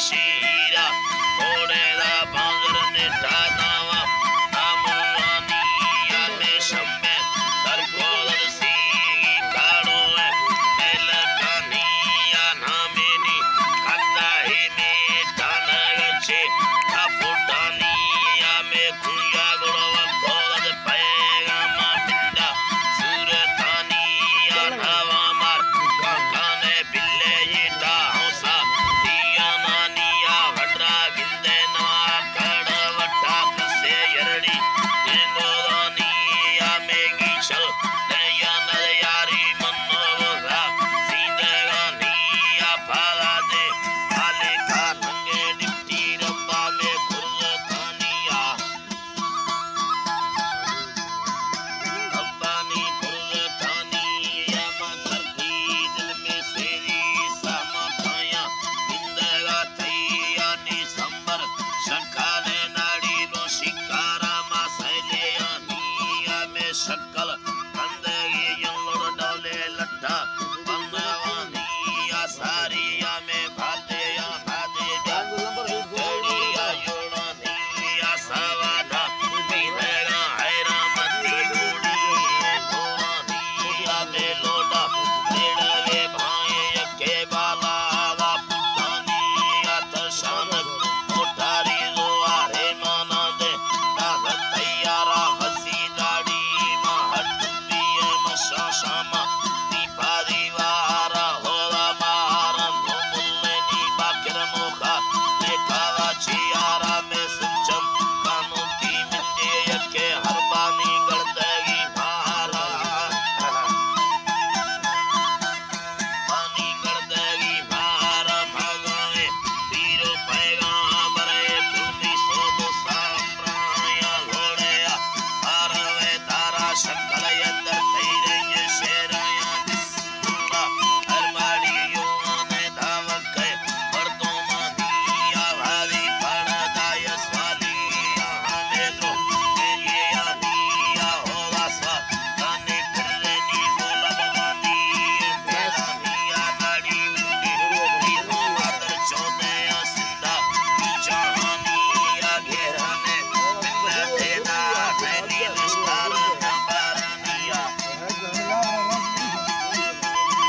शीरा घोड़े दा बांगर ने टादावा नामुनिया में शम्मे सरगोदर सी काड़ो है मेल कानिया नामेनी कदा ही में टाना गचे कापुटानिया में कुंजा गुड़वा गोद पैगा मा पिंडा सूरतानिया नावा मार काकाने बिल्ले येटा हौसा दिया नानिया वड्रा गिंदे नवा कड़वटा कसे यरड़ी इंदोदानिया में गीचल दया नयारी मनोवरा सीधगानिया पाला दे आले का लंगे डिप्टी रब्बा में कुर्रतानिया रब्बानी कुर्रतानिया मगर की दिल में सेरी सामा पाया इंदगा तैया निसंबर शकाले नाड़ी रो शिकारा मा सैलिया निया में शक्ल कंदगी यल्लोड़ डोले लट्टा बंदवानिया सारिया में भालिया भादे जड़िया योड़ा निया सवादा बिदगा हैरामती बूढ़ी गोवानिया में लोडा तेड़वे भाई के बाला वा पुतानिया तशानक मोटारी दुआरे माना दे दागत तैयारा हसी दाड़ी मा हटुबिए मशा शामा दीपारी वारा होला मारा नोमुल्ले नी बाकिर मोखा लेखावा चियारा में सुचम कानूती मिंदे यके हरबानी गड़दगी भारा पानी गड़दगी भारा भगावे पीरो पैगा बरे भूमि सोदो साम्राया लोड़या आरवे तारा शक्ल यदर तैरे शेराया दिसुंगा हरमाड़ी योने धावक मर्दों मानिया भावी पड़दाय स्वालिया हमें दो ये आनिया होगा स्वा गाने फिरले नी बोला बगानी मेरा निया नाड़ी मिंदी हीरो मातर चौदे सिंधा जहानिया घेराने बिल्ला तेदा थैली निस्तार नंबरानिया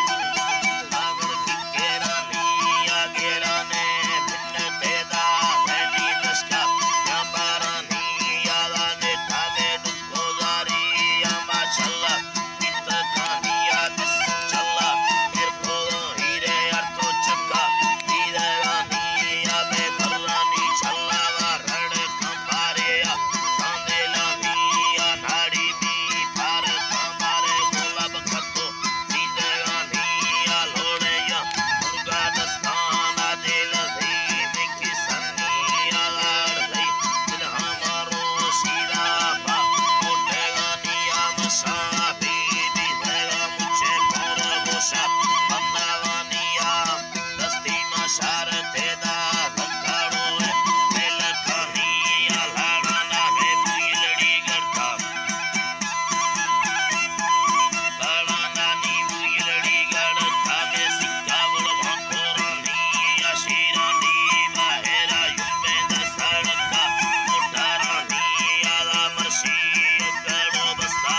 आगर की घेरानिया घेराने बिल्ला तेदा थैली निस्का नंबरानिया लाने ठावे दुखो जारिया माशाल्लाह मित्र कानिया दिस चल्ला फिर बोलो हीरे अर्तो चक्का दीदानिया में भरलानी चल्ला वा रण कंपारिया सांदेलानिया नाड़ी भी पार कंबारे गुलाब खतो दीदानिया लोड़या मुर्गा दस्ताना दिल धी मिकी सनिया लाड़ धी दिल हमारो सीधा पा मोटेगानिया मसाफी भी देगा मुझे पूरा गोशा बंदावानिया दस्ती मशार तेदा धक्काड़ो है मेल कानिया लाड़ाना है बुई लड़ी गड़ता लाड़ाना नी बुई लड़ी गड़ता में सिक्का बुड़ भांकोरानिया शीरानी बाहेरा युम्बे दसड़का मोटारानिया ला मर्शी गड़ो बस्ता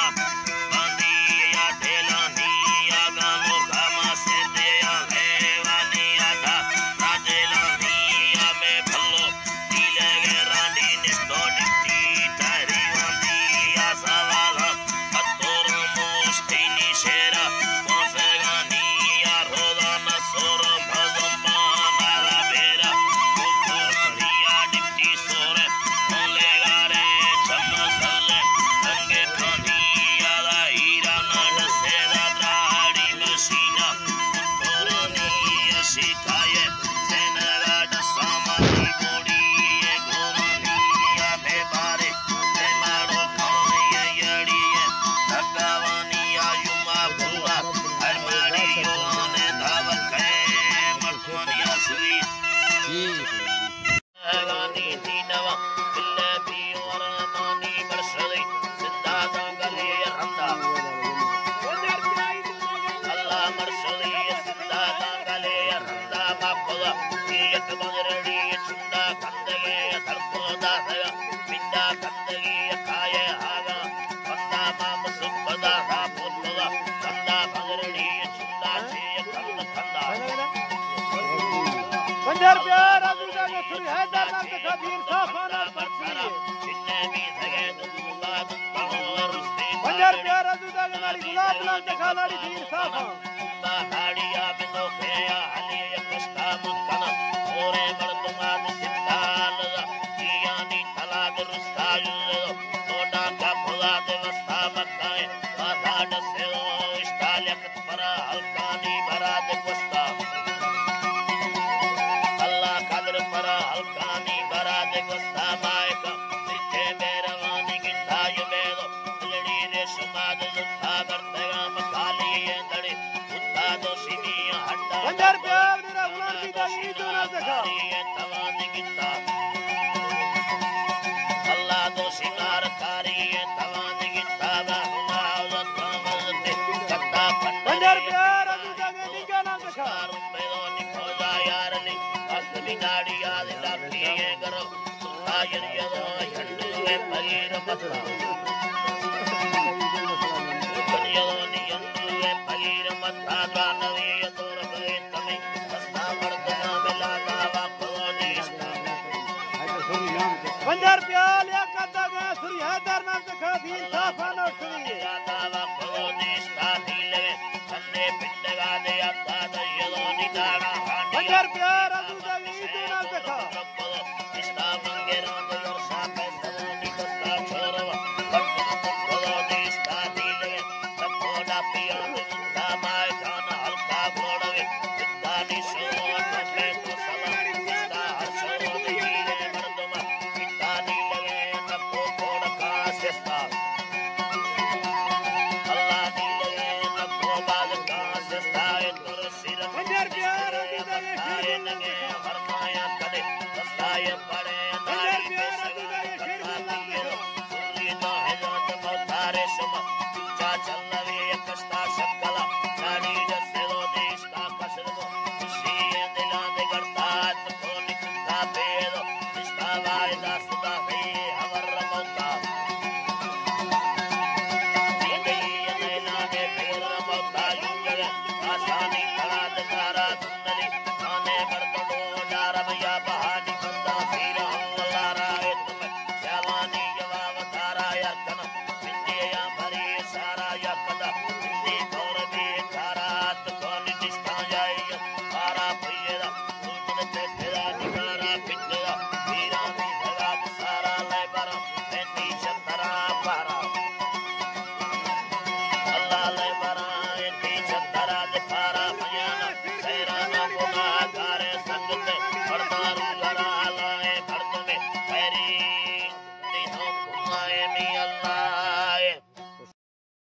बांदिया ढेलानिया गानो गामा से दिया है वानिया दा राजेलानिया में भल्लो दिले गे रांडी निस्तो डिप्टी तारी वांदिया सवाला पत्तोर मुस्तीनी शेरा वाफेगानिया रोदा नसोर भजम्मा नाला बेरा कोकोरिया डिप्टी सोरे ओले गारे चमसले रंगे कानिया दा हीरा नाड से दा द्राड़ी मशीना कोकोरिया शिकाये सेनगाड सामानी बोड़ी ये गोरानिया में बारे ते मारो खाए यड़िए भगवानिया युमा भूला हरमाड़ी योने धावक मठवानिया सुई गानी दीनवा बिल्ले भी और नानी बरसली जिंदा दंगले रंदा अल्लाह मरसली जिंदा दंगले रंदा बापला एक बगरड़ी चुंडा कंदगे तर्कोदा विद्या कंदगी काय आगा कंदा माम सुखदा पुत्रदा कंदा बगरड़ी चुंडा छे कंद कंदा पंजर प्यार अबूजा के सुरी हैदर नाम से कबीर साफाना पछली जिन्ने भी सगे दुआ दुआ पंजर प्यार अबूजा के नारी गुलाब नाम से खालाड़ी वीर साफा हाड़िया बिंदो खेया हली कृष्णा मुकना ओरे मर्दमाद सिद्धाल जियानी तलाद रुस्तायु तोडा का खुदा देवस्ता मक्काए बाधाड से इष्टालक परा हल्कानी बराद वस्ता अल्लाह कादर परा हल्कानी बराद वस्ता मायक तिथे मेरवानी गिंधायु बेदो लड़ी रे समाद जुथा करतेगा मखाली ये दड़ी दो सिनिया हड्डा पंजर प्यार मेरा उमर की दाई तो ना देखा तवानी गिंदा अल्लाह दो सिंगार कारी तवानी गिंदा बाहुना वतमते कत्ता पंजर प्यार अबूजा के निका नाम देखा रुपयो निखोजा यारली असली नाड़ी याद लाखी ये करो सुतायर यदो हंडू में पगीर मत्ता पंजर प्यार या कदा गया सुरी हैदर नाम से कबीर साफाना सुरी दावा खोनी स्टादी लगे अन्ने पिंडगा दे आता दयदो निदाना पंजर प्यार अबूजा के नाम देखा